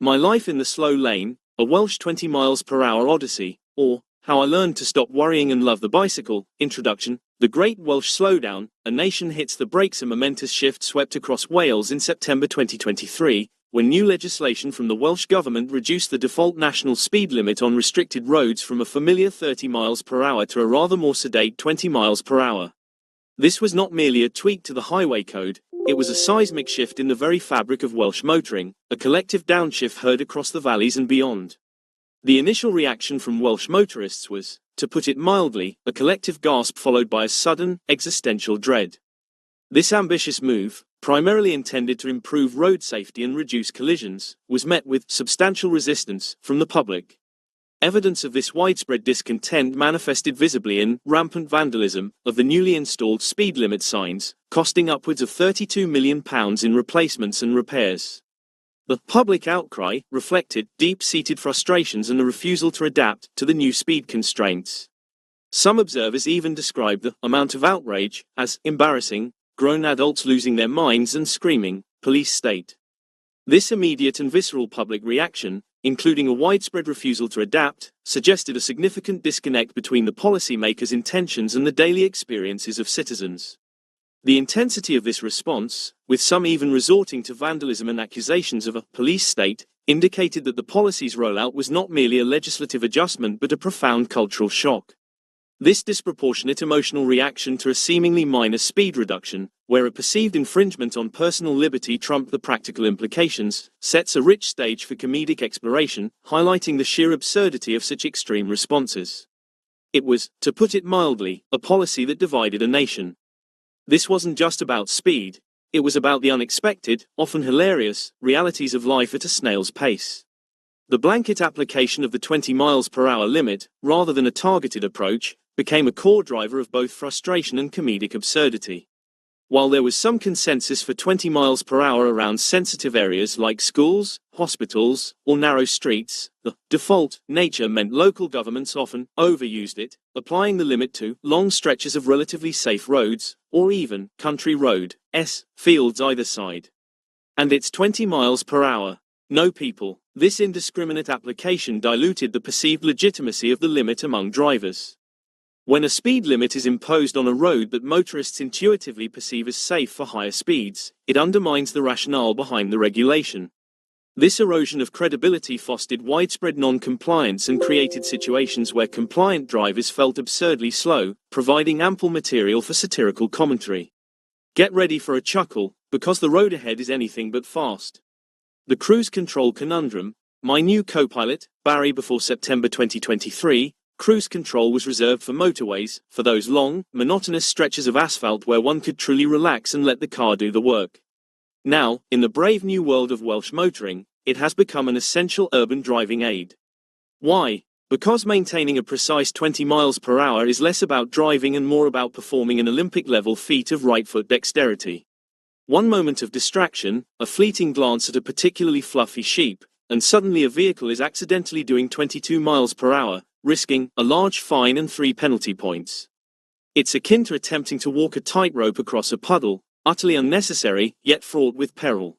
My Life in the Slow Lane, a Welsh 20 miles per hour odyssey, or How I Learned to Stop Worrying and Love the Bicycle. Introduction. The Great Welsh Slowdown, a nation hits the brakes. A momentous shift swept across Wales in September 2023, when new legislation from the Welsh Government reduced the default national speed limit on restricted roads from a familiar 30 miles per hour to a rather more sedate 20 miles per hour. This was not merely a tweak to the highway code, it was a seismic shift in the very fabric of Welsh motoring, a collective downshift heard across the valleys and beyond. The initial reaction from Welsh motorists was, to put it mildly, a collective gasp followed by a sudden, existential dread. This ambitious move, primarily intended to improve road safety and reduce collisions, was met with substantial resistance from the public. Evidence of this widespread discontent manifested visibly in rampant vandalism of the newly installed speed limit signs, costing upwards of £32 million in replacements and repairs. The public outcry reflected deep-seated frustrations and a refusal to adapt to the new speed constraints. Some observers even described the amount of outrage as embarrassing, grown adults losing their minds and screaming, "Police state." This immediate and visceral public reaction, including a widespread refusal to adapt, suggested a significant disconnect between the policymakers' intentions and the daily experiences of citizens. The intensity of this response, with some even resorting to vandalism and accusations of a police state, indicated that the policy's rollout was not merely a legislative adjustment but a profound cultural shock. This disproportionate emotional reaction to a seemingly minor speed reduction, where a perceived infringement on personal liberty trumped the practical implications, sets a rich stage for comedic exploration, highlighting the sheer absurdity of such extreme responses. It was, to put it mildly, a policy that divided a nation. This wasn't just about speed, it was about the unexpected, often hilarious, realities of life at a snail's pace. The blanket application of the 20 miles per hour limit, rather than a targeted approach, became a core driver of both frustration and comedic absurdity. While there was some consensus for 20 miles per hour around sensitive areas like schools, hospitals, or narrow streets, the default nature meant local governments often overused it, applying the limit to long stretches of relatively safe roads, or even country road, fields either side. And it's 20 miles per hour. No people. This indiscriminate application diluted the perceived legitimacy of the limit among drivers. When a speed limit is imposed on a road that motorists intuitively perceive as safe for higher speeds, it undermines the rationale behind the regulation. This erosion of credibility fostered widespread non-compliance and created situations where compliant drivers felt absurdly slow, providing ample material for satirical commentary. Get ready for a chuckle, because the road ahead is anything but fast. The cruise control conundrum. My new co-pilot, Barry. Before September 2023, cruise control was reserved for motorways, for those long, monotonous stretches of asphalt where one could truly relax and let the car do the work. Now, in the brave new world of Welsh motoring, it has become an essential urban driving aid. Why? Because maintaining a precise 20 miles per hour is less about driving and more about performing an Olympic-level feat of right-foot dexterity. One moment of distraction, a fleeting glance at a particularly fluffy sheep, and suddenly a vehicle is accidentally doing 22 miles per hour, risking a large fine and 3 penalty points. It's akin to attempting to walk a tightrope across a puddle, utterly unnecessary, yet fraught with peril.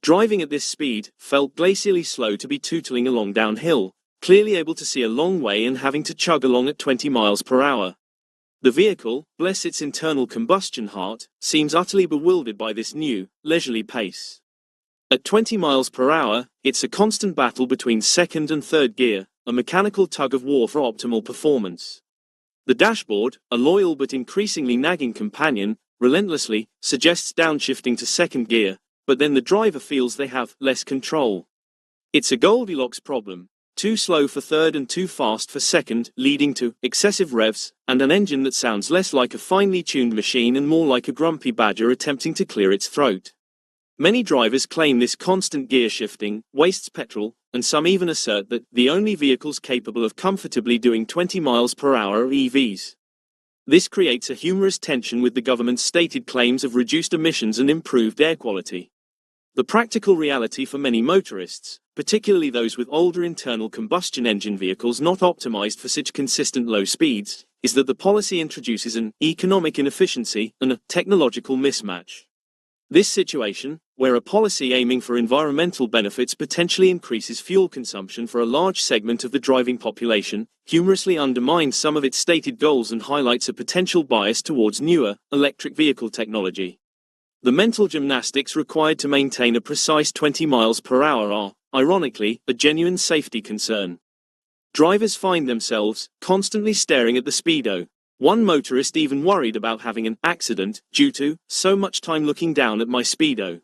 Driving at this speed felt glacially slow to be tootling along downhill, clearly able to see a long way and having to chug along at 20 miles per hour. The vehicle, bless its internal combustion heart, seems utterly bewildered by this new, leisurely pace. At 20 miles per hour, it's a constant battle between second and third gear, a mechanical tug-of-war for optimal performance. The dashboard, a loyal but increasingly nagging companion, relentlessly suggests downshifting to second gear, but then the driver feels they have less control. It's a Goldilocks problem, too slow for third and too fast for second, leading to excessive revs, and an engine that sounds less like a finely tuned machine and more like a grumpy badger attempting to clear its throat. Many drivers claim this constant gear shifting wastes petrol, and some even assert that the only vehicles capable of comfortably doing 20 miles per hour are EVs. This creates a humorous tension with the government's stated claims of reduced emissions and improved air quality. The practical reality for many motorists, particularly those with older internal combustion engine vehicles not optimized for such consistent low speeds, is that the policy introduces an economic inefficiency and a technological mismatch. This situation, where a policy aiming for environmental benefits potentially increases fuel consumption for a large segment of the driving population, humorously undermines some of its stated goals and highlights a potential bias towards newer, electric vehicle technology. The mental gymnastics required to maintain a precise 20 miles per hour are, ironically, a genuine safety concern. Drivers find themselves constantly staring at the speedo. One motorist even worried about having an accident due to so much time looking down at my speedo.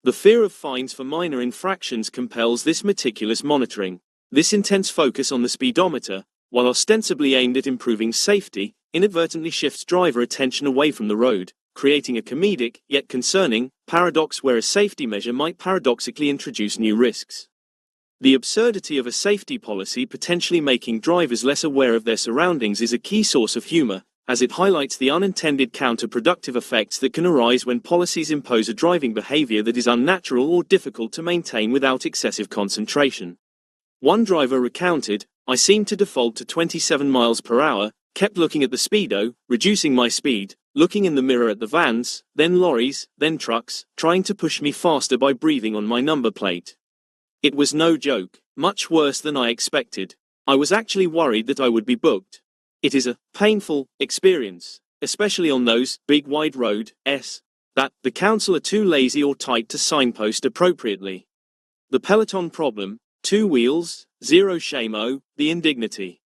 The fear of fines for minor infractions compels this meticulous monitoring. This intense focus on the speedometer, while ostensibly aimed at improving safety, inadvertently shifts driver attention away from the road, creating a comedic, yet concerning, paradox where a safety measure might paradoxically introduce new risks. The absurdity of a safety policy potentially making drivers less aware of their surroundings is a key source of humor, as it highlights the unintended counterproductive effects that can arise when policies impose a driving behavior that is unnatural or difficult to maintain without excessive concentration. One driver recounted, "I seemed to default to 27 miles per hour, kept looking at the speedo, reducing my speed, looking in the mirror at the vans, then lorries, then trucks, trying to push me faster by breathing on my number plate. It was no joke, much worse than I expected. I was actually worried that I would be booked. It is a painful experience, especially on those big wide roads that the council are too lazy or tight to signpost appropriately. The peloton problem, 2 wheels, 0 shame-o, the indignity.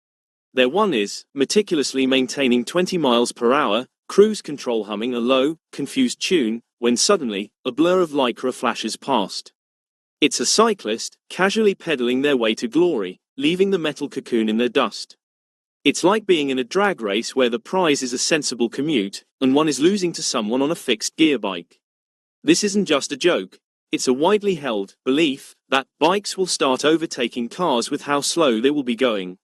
There one is, meticulously maintaining 20 miles per hour, cruise control humming a low, confused tune, when suddenly, a blur of lycra flashes past. It's a cyclist, casually pedaling their way to glory, leaving the metal cocoon in their dust. It's like being in a drag race where the prize is a sensible commute, and one is losing to someone on a fixed gear bike. This isn't just a joke, it's a widely held belief that bikes will start overtaking cars with how slow they will be going.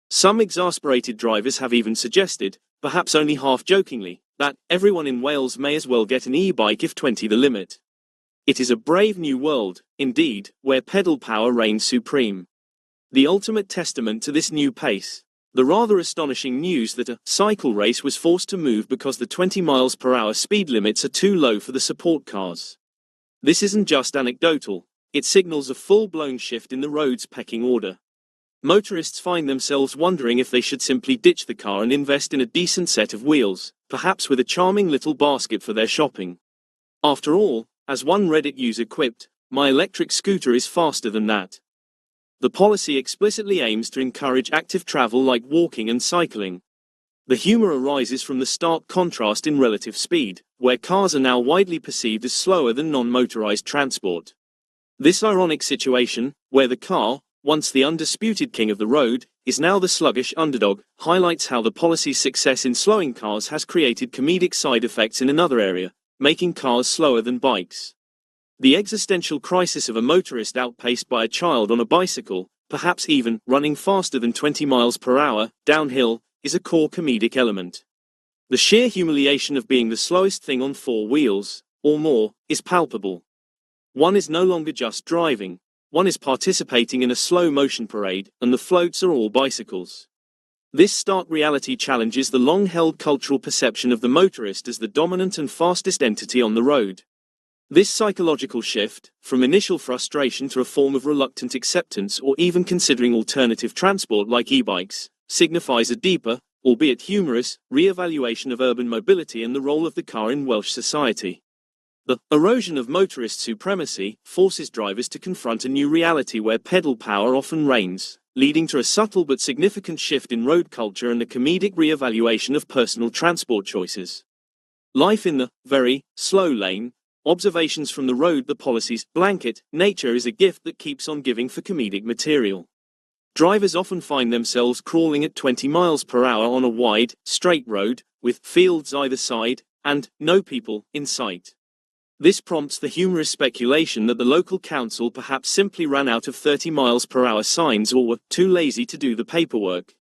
Some exasperated drivers have even suggested, perhaps only half-jokingly, that everyone in Wales may as well get an e-bike if 20 the limit. It is a brave new world, indeed, where pedal power reigns supreme. The ultimate testament to this new pace. The rather astonishing news that a cycle race was forced to move because the 20 miles per hour speed limits are too low for the support cars. This isn't just anecdotal, it signals a full-blown shift in the road's pecking order. Motorists find themselves wondering if they should simply ditch the car and invest in a decent set of wheels, perhaps with a charming little basket for their shopping. After all, as one Reddit user quipped, "My electric scooter is faster than that." The policy explicitly aims to encourage active travel like walking and cycling. The humor arises from the stark contrast in relative speed, where cars are now widely perceived as slower than non-motorized transport. This ironic situation, where the car, once the undisputed king of the road, is now the sluggish underdog, highlights how the policy's success in slowing cars has created comedic side effects in another area, making cars slower than bikes. The existential crisis of a motorist outpaced by a child on a bicycle, perhaps even running faster than 20 miles per hour, downhill, is a core comedic element. The sheer humiliation of being the slowest thing on 4 wheels, or more, is palpable. One is no longer just driving, one is participating in a slow-motion parade, and the floats are all bicycles. This stark reality challenges the long-held cultural perception of the motorist as the dominant and fastest entity on the road. This psychological shift, from initial frustration to a form of reluctant acceptance or even considering alternative transport like e-bikes, signifies a deeper, albeit humorous, re-evaluation of urban mobility and the role of the car in Welsh society. The erosion of motorist supremacy forces drivers to confront a new reality where pedal power often reigns, leading to a subtle but significant shift in road culture and a comedic re-evaluation of personal transport choices. Life in the very slow lane. Observations from the road. The policy's blanket nature is a gift that keeps on giving for comedic material. Drivers often find themselves crawling at 20 miles per hour on a wide, straight road, with fields either side, and no people in sight. This prompts the humorous speculation that the local council perhaps simply ran out of 30 miles per hour signs or were too lazy to do the paperwork.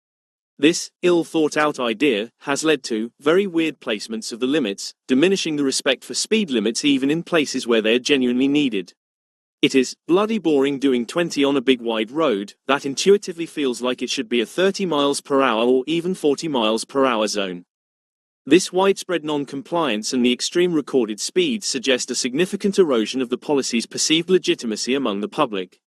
This ill-thought-out idea has led to very weird placements of the limits, diminishing the respect for speed limits even in places where they are genuinely needed. It is bloody boring doing 20 on a big wide road that intuitively feels like it should be a 30 miles per hour or even 40 miles per hour zone. This widespread non-compliance and the extreme recorded speeds suggest a significant erosion of the policy's perceived legitimacy among the public.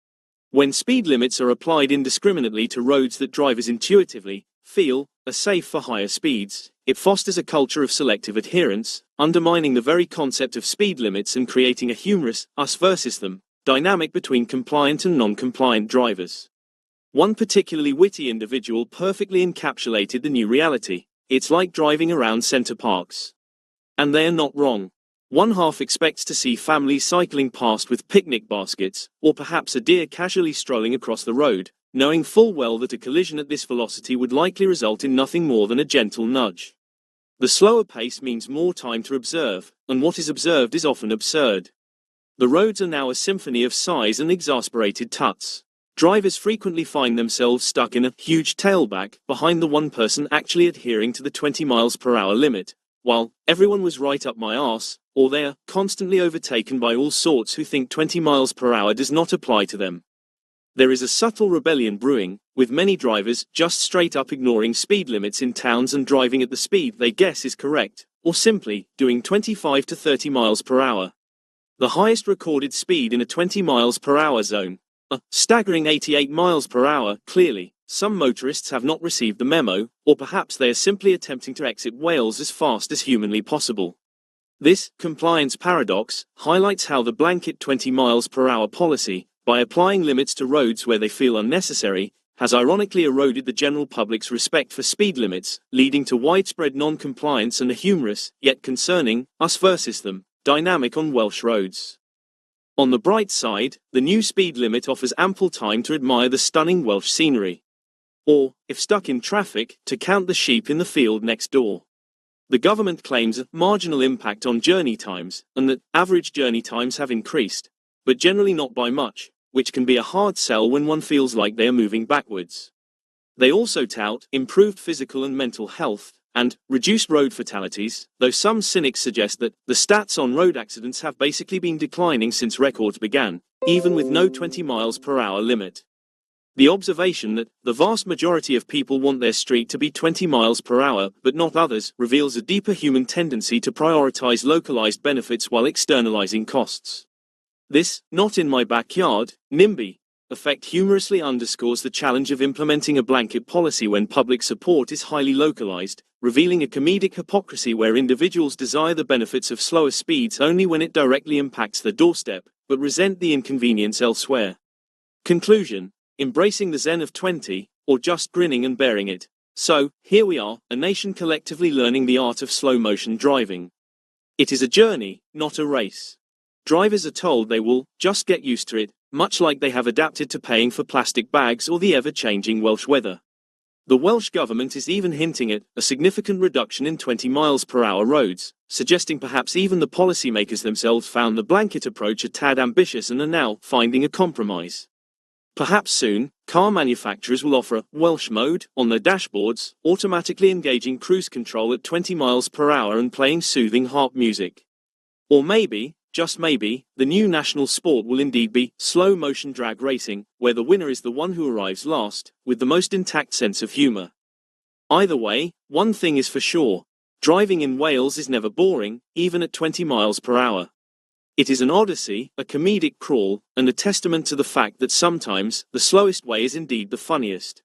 When speed limits are applied indiscriminately to roads that drivers intuitively feel are safe for higher speeds, it fosters a culture of selective adherence, undermining the very concept of speed limits and creating a humorous us versus them dynamic between compliant and non-compliant drivers. One particularly witty individual perfectly encapsulated the new reality. It's like driving around Center Parks. And they're not wrong. One half expects to see families cycling past with picnic baskets, or perhaps a deer casually strolling across the road, knowing full well that a collision at this velocity would likely result in nothing more than a gentle nudge. The slower pace means more time to observe, and what is observed is often absurd. The roads are now a symphony of sighs and exasperated tuts. Drivers frequently find themselves stuck in a huge tailback behind the one person actually adhering to the 20 miles per hour limit, while everyone was right up my arse, or they are constantly overtaken by all sorts who think 20 miles per hour does not apply to them. There is a subtle rebellion brewing, with many drivers just straight up ignoring speed limits in towns and driving at the speed they guess is correct, or simply doing 25 to 30 miles per hour. The highest recorded speed in a 20 miles per hour zone, a staggering 88 miles per hour. Clearly, some motorists have not received the memo, or perhaps they are simply attempting to exit Wales as fast as humanly possible. This compliance paradox highlights how the blanket 20 miles per hour policy, by applying limits to roads where they feel unnecessary, has ironically eroded the general public's respect for speed limits, leading to widespread non-compliance and a humorous, yet concerning, us versus them dynamic on Welsh roads. On the bright side, the new speed limit offers ample time to admire the stunning Welsh scenery. Or, if stuck in traffic, to count the sheep in the field next door. The government claims a marginal impact on journey times, and that average journey times have increased, but generally not by much, which can be a hard sell when one feels like they are moving backwards. They also tout improved physical and mental health, and reduced road fatalities, though some cynics suggest that the stats on road accidents have basically been declining since records began, even with no 20 miles per hour limit. The observation that the vast majority of people want their street to be 20 miles per hour but not others reveals a deeper human tendency to prioritize localized benefits while externalizing costs. This not in my backyard, NIMBY effect humorously underscores the challenge of implementing a blanket policy when public support is highly localized, revealing a comedic hypocrisy where individuals desire the benefits of slower speeds only when it directly impacts their doorstep, but resent the inconvenience elsewhere. Conclusion: embracing the zen of 20, or just grinning and bearing it. So, here we are, a nation collectively learning the art of slow-motion driving. It is a journey, not a race. Drivers are told they will just get used to it, much like they have adapted to paying for plastic bags or the ever-changing Welsh weather. The Welsh government is even hinting at a significant reduction in 20 miles per hour roads, suggesting perhaps even the policymakers themselves found the blanket approach a tad ambitious and are now finding a compromise. Perhaps soon, car manufacturers will offer a Welsh mode on their dashboards, automatically engaging cruise control at 20 miles per hour and playing soothing harp music. Or maybe, just maybe, the new national sport will indeed be slow-motion drag racing, where the winner is the one who arrives last, with the most intact sense of humour. Either way, one thing is for sure: driving in Wales is never boring, even at 20 miles per hour. It is an odyssey, a comedic crawl, and a testament to the fact that sometimes the slowest way is indeed the funniest.